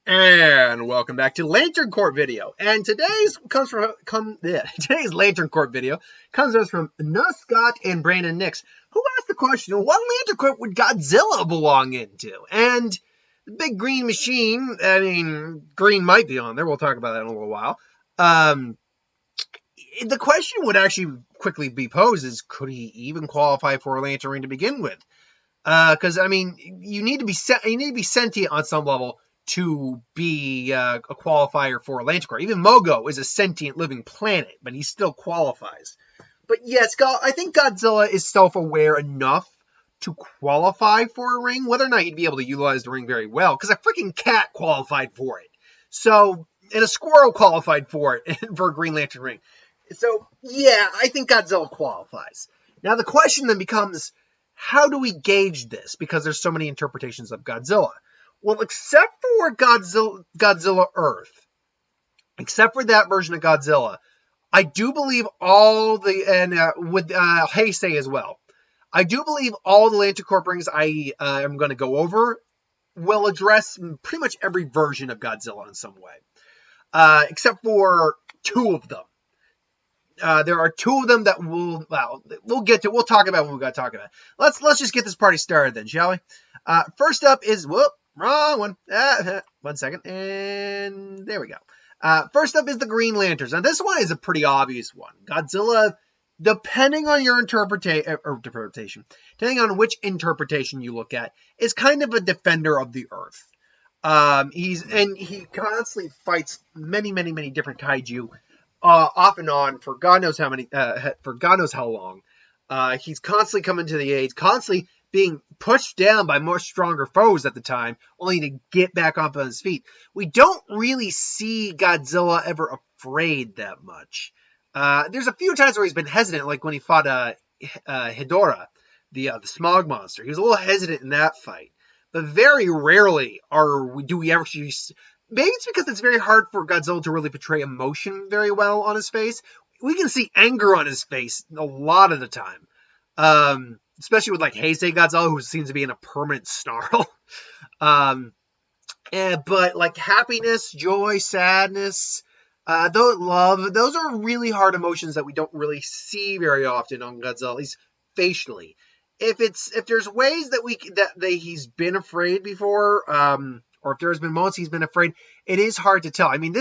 And welcome back to Lantern Corps video. And today's Lantern Corps video comes to us from Nuss Scott and Brandon Nix, who asked the question, what Lantern Corps would Godzilla belong into? And the big green machine, I mean, green might be on there. We'll talk about that in a little while. The question would actually quickly be posed is, could he even qualify for a Lantern ring to begin with? Because, I mean, you need to be sentient on some level to be a qualifier for a Lantern Corps. Even Mogo is a sentient living planet, but he still qualifies. But yes, I think Godzilla is self-aware enough to qualify for a ring, whether or not he'd be able to utilize the ring very well, because a freaking cat qualified for it. So, and a squirrel qualified for it, for a Green Lantern ring. So, yeah, I think Godzilla qualifies. Now, the question then becomes, how do we gauge this? Because there's so many interpretations of Godzilla. Well, except for Godzilla Earth, except for that version of Godzilla, I do believe all the, and with Heisei as well, I do believe all the Lantern Corps rings I am going to go over will address pretty much every version of Godzilla in some way, except for two of them. There are two of them that we'll talk about when we got to talk about it. Let's just get this party started then, shall we? First up is, wrong one. 1 second, and there we go. First up is the Green Lanterns. Now, this one is a pretty obvious one. Godzilla, depending on your interpretation, depending on which interpretation you look at, is kind of a defender of the Earth. He constantly fights many different kaiju, off and on for God knows how many, for God knows how long. He's constantly coming to the aid, constantly being pushed down by more stronger foes at the time, only to get back up on his feet. We don't really see Godzilla ever afraid that much. There's a few times where he's been hesitant, like when he fought Hedorah, the smog monster. He was a little hesitant in that fight. But very rarely do we ever see. Maybe it's because it's very hard for Godzilla to really portray emotion very well on his face. We can see anger on his face a lot of the time. Especially with like Heisei Godzilla, who seems to be in a permanent snarl. But like happiness, joy, sadness, love, those are really hard emotions that we don't really see very often on Godzilla, at least facially. If there's ways that he's been afraid before, or if there's been moments he's been afraid, it is hard to tell. I mean,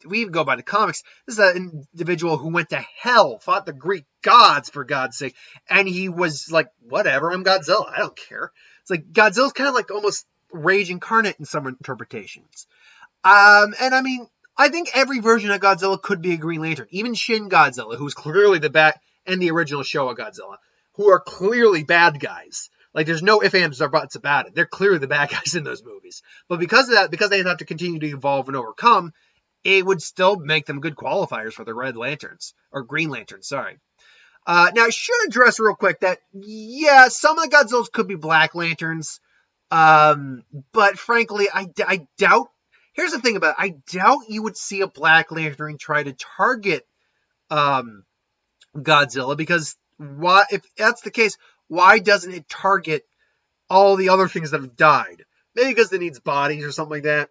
we even go by the comics. This is an individual who went to hell, fought the Greek gods, for God's sake, and he was like, whatever, I'm Godzilla, I don't care. It's like, Godzilla's kind of like almost rage incarnate in some interpretations. And I mean, I think every version of Godzilla could be a Green Lantern. Even Shin Godzilla, who's clearly the bad, and the original Showa Godzilla, who are clearly bad guys. Like, there's no ifs, ands, or buts about it. They're clearly the bad guys in those movies. But because of that, because they have to continue to evolve and overcome, it would still make them good qualifiers for the Red Lanterns. Or Green Lanterns, sorry. Now, I should address real quick that, yeah, some of the Godzillas could be Black Lanterns. But frankly, I doubt... Here's the thing about it. I doubt you would see a Black Lantern try to target Godzilla, because if that's the case, why doesn't it target all the other things that have died? Maybe because it needs bodies or something like that.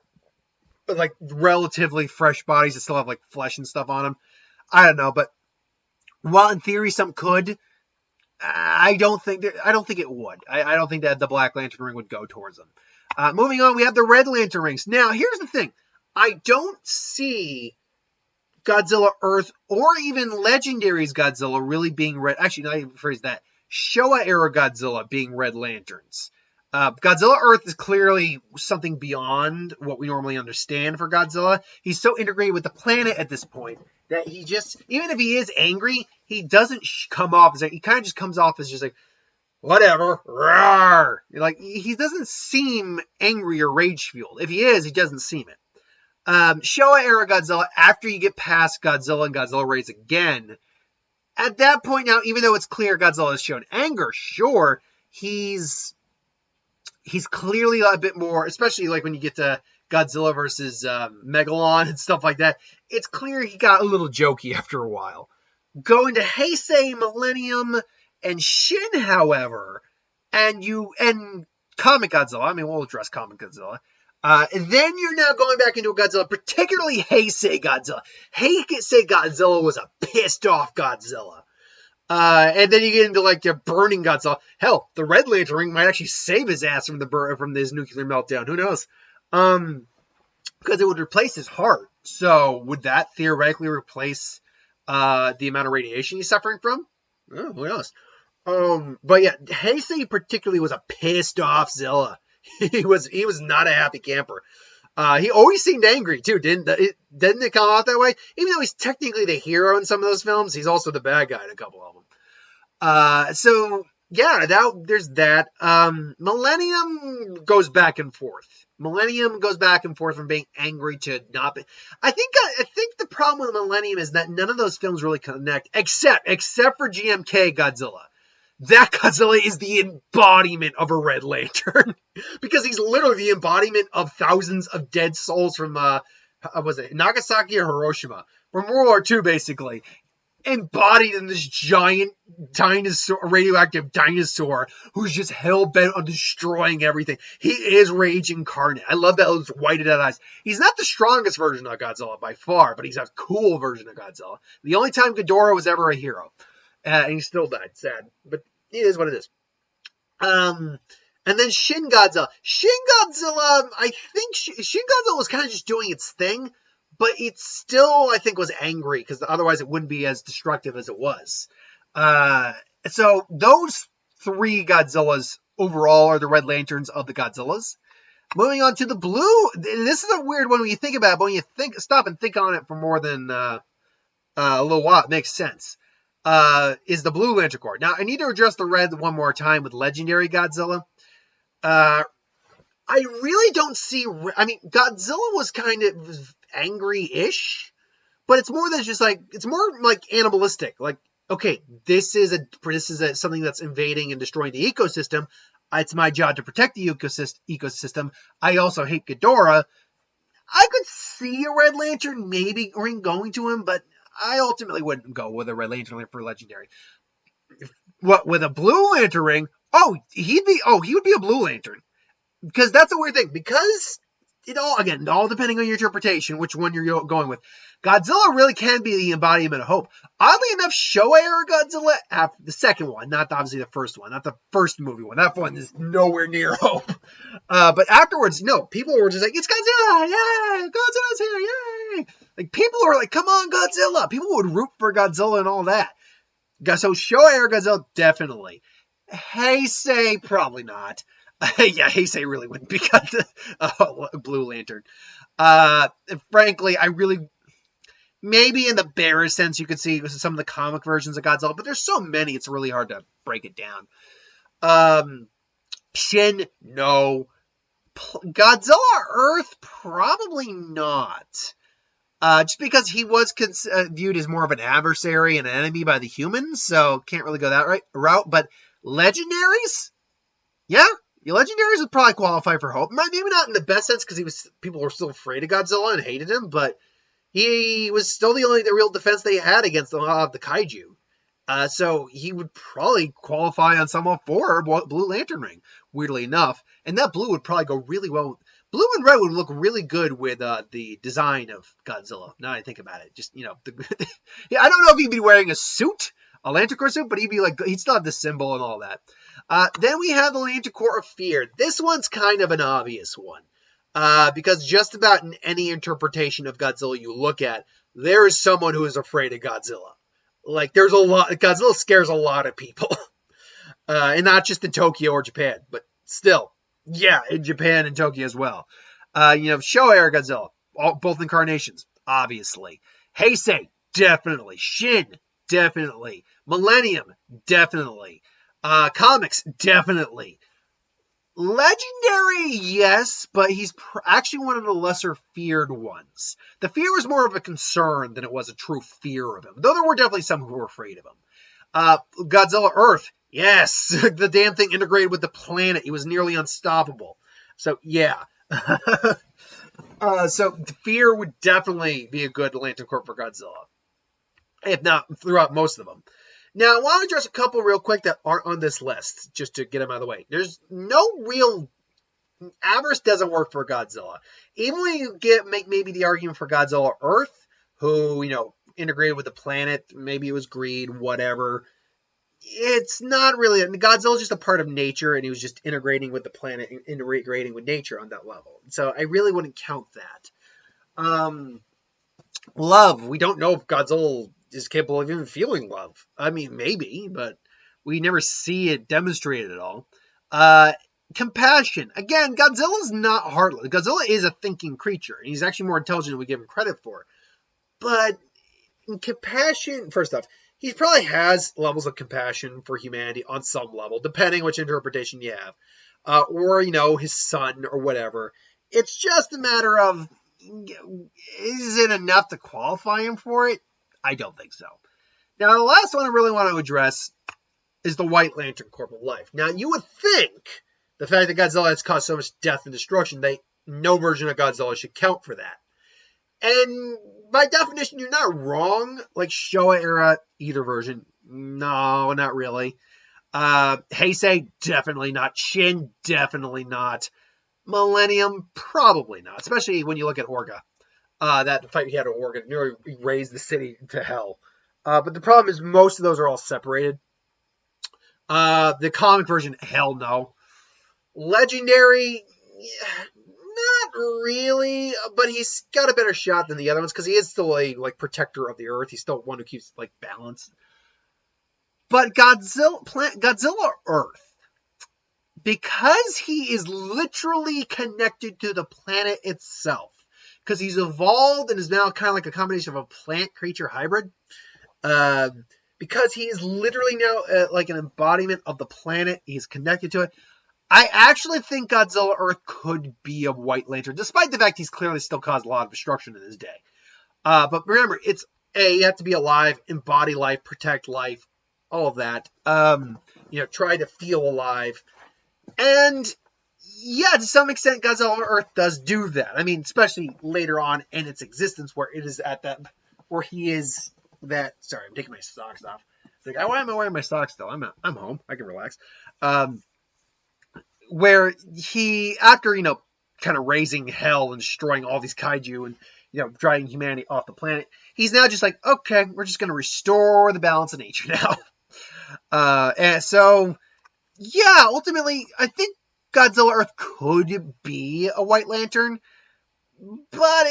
But like relatively fresh bodies that still have like flesh and stuff on them. I don't know, but while in theory some could, I don't think it would. I don't think that the Black Lantern ring would go towards them. Moving on, we have the Red Lantern rings. Now, here's the thing. I don't see Godzilla Earth or even Legendary's Godzilla really being red. Actually, not even phrase that. Showa era Godzilla being Red Lanterns. Godzilla Earth is clearly something beyond what we normally understand for Godzilla. He's so integrated with the planet at this point that he just, even if he is angry, he doesn't come off as, he kind of just comes off as just like, whatever, roar. Like, he doesn't seem angry or rage-fueled. If he is, he doesn't seem it. Showa era Godzilla, after you get past Godzilla and Godzilla Raids again, at that point now, even though it's clear Godzilla has shown anger, sure, he's clearly a bit more, especially like when you get to Godzilla versus Megalon and stuff like that, it's clear he got a little jokey after a while. Going to Heisei, Millennium, and Shin, however, and Comic Godzilla, I mean, we'll address Comic Godzilla, And then you're now going back into a Godzilla, particularly Heisei Godzilla. Heisei Godzilla was a pissed off Godzilla. And then you get into like the burning Godzilla. Hell, the Red Lantern ring might actually save his ass from this nuclear meltdown. Who knows? Because it would replace his heart. So would that theoretically replace the amount of radiation he's suffering from? Oh, who knows? But yeah, Heisei particularly was a pissed off Zilla. He was not a happy camper. He always seemed angry too, didn't it come out that way? Even though he's technically the hero in some of those films, he's also the bad guy in a couple of them. So yeah, there's that. Millennium goes back and forth. Millennium goes back and forth from being angry to not be. I think the problem with Millennium is that none of those films really connect, except for GMK Godzilla. That Godzilla is the embodiment of a Red Lantern. Because he's literally the embodiment of thousands of dead souls from, was it Nagasaki or Hiroshima? From World War II, basically. Embodied in this giant dinosaur, radioactive dinosaur, who's just hell-bent on destroying everything. He is Rage incarnate. I love that those whited-out eyes. He's not the strongest version of Godzilla by far, but he's a cool version of Godzilla. The only time Ghidorah was ever a hero. And he still died. Sad. But it is what it is. And then Shin Godzilla. Shin Godzilla, I think Shin Godzilla was kind of just doing its thing. But it still, I think, was angry. Because otherwise it wouldn't be as destructive as it was. So those three Godzillas overall are the Red Lanterns of the Godzillas. Moving on to the blue. This is a weird one when you think about it. But when you stop and think on it for more than a little while, it makes sense. Is the Blue Lantern Corps. Now, I need to address the red one more time with Legendary Godzilla. I really don't see... I mean, Godzilla was kind of angry-ish, but it's more than just like... It's more like animalistic. Like, okay, this is something that's invading and destroying the ecosystem. It's my job to protect the ecosystem. I also hate Ghidorah. I could see a Red Lantern maybe going to him, but I ultimately wouldn't go with a Red Lantern for Legendary. What, with a Blue Lantern ring? He would be a Blue Lantern. Because that's a weird thing. Because all depending on your interpretation, which one you're going with. Godzilla really can be the embodiment of hope. Oddly enough, Showa era Godzilla, the second one, not obviously the first one, not the first movie one. That one is nowhere near hope. But afterwards, no, people were just like, it's Godzilla, yay! Godzilla's here, yay! Like, people were like, come on, Godzilla! People would root for Godzilla and all that. So Showa era Godzilla, definitely. Heisei, probably not. Yeah, Heisei really wouldn't be Blue Lantern. Frankly, I really... Maybe in the barest sense you could see some of the comic versions of Godzilla, but there's so many, it's really hard to break it down. Shin, no. Godzilla Earth, probably not. Just because he was viewed as more of an adversary and an enemy by the humans, so can't really go that route. But Legendaries? Yeah, Legendaries would probably qualify for hope. Maybe not in the best sense, because people were still afraid of Godzilla and hated him, but he was still the real defense they had against the kaiju. So he would probably qualify on some for Blue Lantern ring, weirdly enough. And that blue would probably go really well. Blue and red would look really good with the design of Godzilla. Now I think about it. Just, yeah, I don't know if he'd be wearing a suit, a Lantern Corps suit, but he'd still have the symbol and all that. Then we have the Lantern Corps of Fear. This one's kind of an obvious one. Because just about in any interpretation of Godzilla you look at, there is someone who is afraid of Godzilla. Like, Godzilla scares a lot of people. And not just in Tokyo or Japan, but still, yeah, in Japan and Tokyo as well. Showa era Godzilla, both incarnations, obviously. Heisei, definitely. Shin, definitely. Millennium, definitely. Comics, definitely. Legendary, yes, but he's actually one of the lesser feared ones. The fear was more of a concern than it was a true fear of him, though there were definitely some who were afraid of him. Godzilla Earth, yes, the damn thing integrated with the planet. He was nearly unstoppable. So, yeah. So, fear would definitely be a good Lantern Corps for Godzilla, if not throughout most of them. Now, I want to address a couple real quick that aren't on this list, just to get them out of the way. There's no real avarice doesn't work for Godzilla. Even when you make maybe the argument for Godzilla Earth, who, integrated with the planet, maybe it was greed, whatever. It's not really. Godzilla's just a part of nature, and he was just integrating with the planet, integrating with nature on that level. So I really wouldn't count that. Love. We don't know if Godzilla is capable of even feeling love. I mean, maybe, but we never see it demonstrated at all. Compassion. Again, Godzilla's not heartless. Godzilla is a thinking creature, and he's actually more intelligent than we give him credit for. But in compassion, first off, he probably has levels of compassion for humanity on some level, depending which interpretation you have. Or, his son or whatever. It's just a matter of, is it enough to qualify him for it? I don't think so. Now, the last one I really want to address is the White Lantern Corps of life. Now, you would think the fact that Godzilla has caused so much death and destruction, no version of Godzilla should count for that. And by definition, you're not wrong. Like Showa era, either version. No, not really. Heisei, definitely not. Shin, definitely not. Millennium, probably not. Especially when you look at Orga. That fight he had at Orga nearly raised the city to hell. But the problem is most of those are all separated. The comic version, hell no. Legendary, not really, but he's got a better shot than the other ones because he is still a protector of the Earth. He's still one who keeps balance. But Godzilla Earth, because he is literally connected to the planet itself, because he's evolved and is now kind of like a combination of a plant creature hybrid. Because he is literally now like an embodiment of the planet, he's connected to it. I actually think Godzilla Earth could be a White Lantern, despite the fact he's clearly still caused a lot of destruction in his day. But remember, it's you have to be alive, embody life, protect life, all of that. Try to feel alive. And yeah, to some extent, Godzilla Earth does do that. I mean, especially later on in its existence, where it is at that, where he is that. Sorry, I'm taking my socks off. It's like, why am I wearing my socks still? I'm home. I can relax. Where he, after, kind of raising hell and destroying all these kaiju and, driving humanity off the planet, he's now just like, okay, we're just going to restore the balance of nature now. And so, yeah, ultimately, I think Godzilla Earth could be a White Lantern, but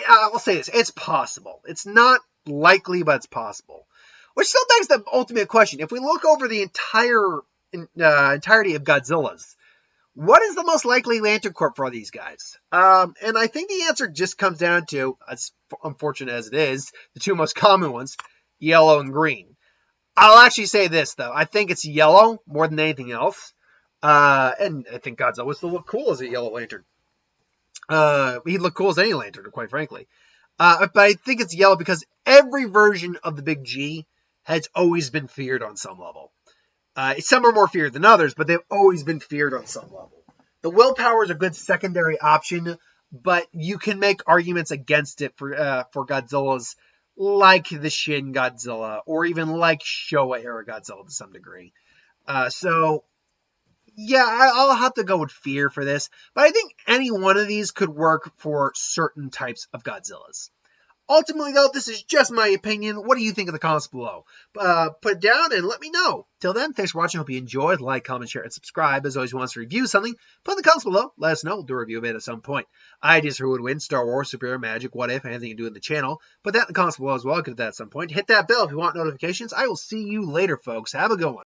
I'll say this, it's possible. It's not likely, but it's possible. Which still begs the ultimate question. If we look over the entirety of Godzilla's, what is the most likely Lantern Corps for all these guys? And I think the answer just comes down to, as unfortunate as it is, the two most common ones, yellow and green. I'll actually say this, though. I think it's yellow more than anything else. And I think Godzilla would still look cool as a yellow lantern. He'd look cool as any lantern, quite frankly. But I think it's yellow because every version of the Big G has always been feared on some level. Some are more feared than others, but they've always been feared on some level. The willpower is a good secondary option, but you can make arguments against it for Godzilla's, like the Shin Godzilla, or even like Showa era Godzilla to some degree. So, yeah, I'll have to go with fear for this, but I think any one of these could work for certain types of Godzillas. Ultimately, though, this is just my opinion. What do you think in the comments below? Put it down and let me know. Till then, thanks for watching. Hope you enjoyed. Like, comment, share, and subscribe. As always, who wants to review something, put in the comments below. Let us know. We'll do a review of it at some point. Ideas for who would win, Star Wars, superhero, magic, what if, anything you do in the channel. Put that in the comments below as well. I'll get that at some point. Hit that bell if you want notifications. I will see you later, folks. Have a good one.